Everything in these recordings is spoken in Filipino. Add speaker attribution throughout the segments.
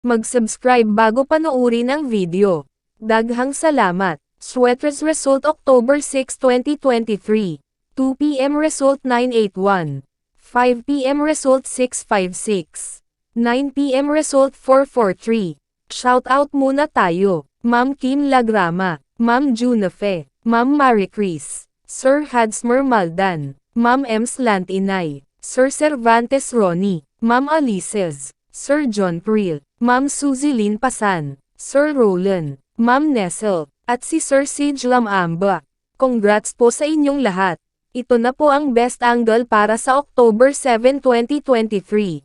Speaker 1: Mag-subscribe bago panoorin ang video. Daghang salamat. Sweaters result October 6, 2023. 2 p.m. result 981. 5 p.m. result 656. 9 p.m. result 443. Shoutout muna tayo. Ma'am Kim Lagrama, Ma'am Junafe, Ma'am Marie Chris, Sir Hadsmer Maldan, Ma'am Ems Lantinay, Sir Cervantes Ronnie, Ma'am Alices, Sir John Priel, Ma'am Suzy Lynn Pasan, Sir Roland, Ma'am Nessel, at si Sir Sige Lamamba. Congrats po sa inyong lahat. Ito na po ang best angle para sa October 7, 2023.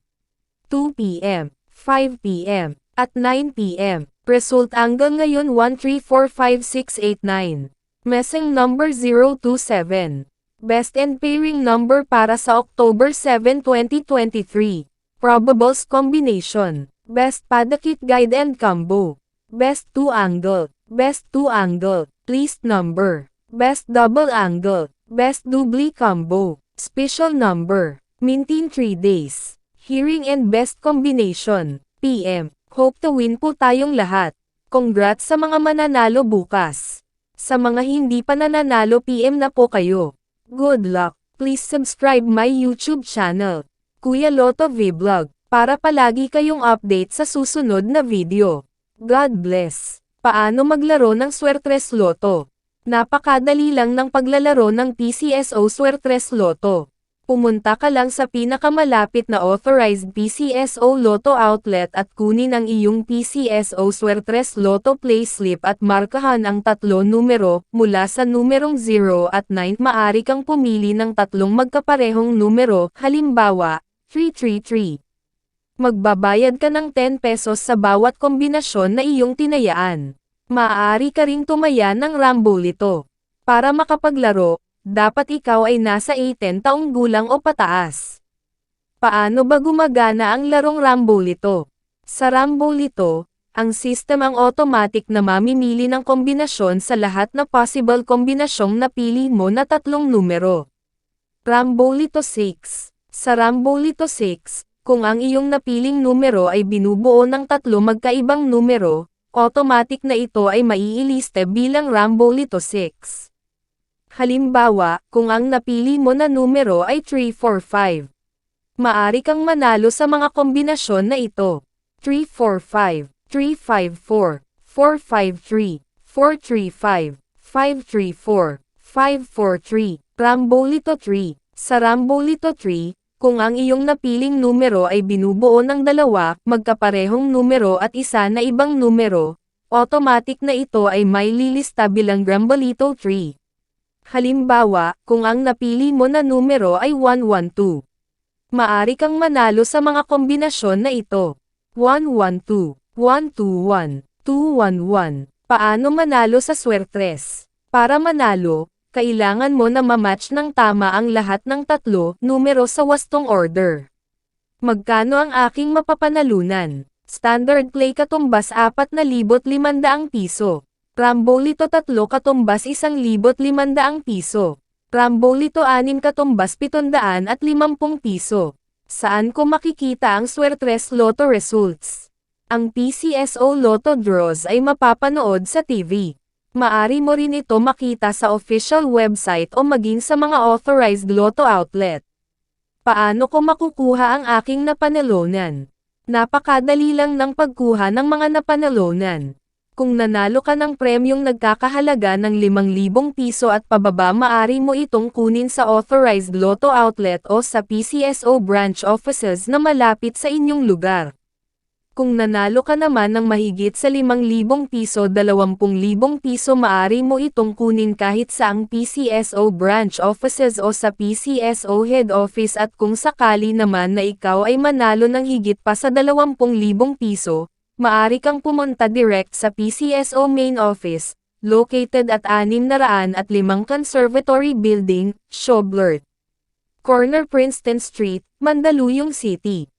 Speaker 1: 2 p.m., 5 p.m., at 9 p.m. Result angle ngayon 1345689. Messing number 027. Best and pairing number para sa October 7, 2023. Probables combination. Best Padakit Guide and Combo. Best 2 angle. Best 2 angle. Least number. Best double angle. Best doubly combo. Special number. Mintin 3 days. Hearing and best combination. PM. Hope to win po tayong lahat. Congrats sa mga mananalo bukas. Sa mga hindi pa nananalo PM na po kayo. Good luck. Please subscribe my YouTube channel, Kuya Lotto Vlog, para palagi kayong update sa susunod na video. God bless. Paano maglaro ng Swertres Lotto? Napakadali lang ng paglalaro ng PCSO Swertres Lotto. Pumunta ka lang sa pinakamalapit na authorized PCSO Lotto outlet at kunin ang iyong PCSO Swertres Lotto payslip at markahan ang 3 numero, mula sa numerong 0 at 9. Maaari kang pumili ng 3 magkaparehong numero, halimbawa, 333. Magbabayad ka ng 10 pesos sa bawat kombinasyon na iyong tinayaan. Maaari ka ring tumaya ng Rambolito. Para makapaglaro, dapat ikaw ay nasa 18 taong gulang o pataas. Paano ba gumagana ang larong Rambolito? Sa Rambolito, ang system ang automatic na mamimili ng kombinasyon sa lahat na possible kombinasyong napili mo na 3 numero. Rambolito 6. Sa Rambolito 6, kung ang iyong napiling numero ay binubuo ng 3 magkaibang numero, automatic na ito ay maiiliste bilang Rambolito 6. Halimbawa, kung ang napili mo na numero ay 345. Maari kang manalo sa mga kombinasyon na ito. 345, 354, 453, 435, 534, 543, Rambolito 3. Sa Rambolito 3, kung ang iyong napiling numero ay binubuo ng 2 magkaparehong numero at isa na ibang numero, automatic na ito ay may lilista bilang Rambolito 3. Halimbawa, kung ang napili mo na numero ay 112. Maari kang manalo sa mga kombinasyon na ito. 112, 121, 211. Paano manalo sa Swertres? Para manalo, kailangan mo na mamatch ng tama ang lahat ng 3 numero sa wastong order. Magkano ang aking mapapanalunan? Standard play katumbas 4,500 piso. Rambolito 3 katumbas 1,500 piso. Rambolito 6 katumbas 750 piso. Saan ko makikita ang Swertres Lotto results? Ang PCSO Lotto draws ay mapapanood sa TV. Maari mo rin ito makita sa official website o maging sa mga authorized Lotto outlet. Paano ko makukuha ang aking napanalunan? Napakadali lang ng pagkuha ng mga napanalunan. Kung nanalo ka ng premyong nagkakahalaga ng 5,000 piso at pababa, maari mo itong kunin sa authorized Lotto outlet o sa PCSO branch offices na malapit sa inyong lugar. Kung nanalo ka naman ng mahigit sa 5,000 piso, 20,000 piso, maari mo itong kunin kahit sa ang PCSO branch offices o sa PCSO head office, at kung sakali naman na ikaw ay manalo ng higit pa sa 20,000 piso, maari kang pumunta direct sa PCSO main office, located at 605 Conservatory Building, Schoblert, Corner Princeton Street, Mandaluyong City.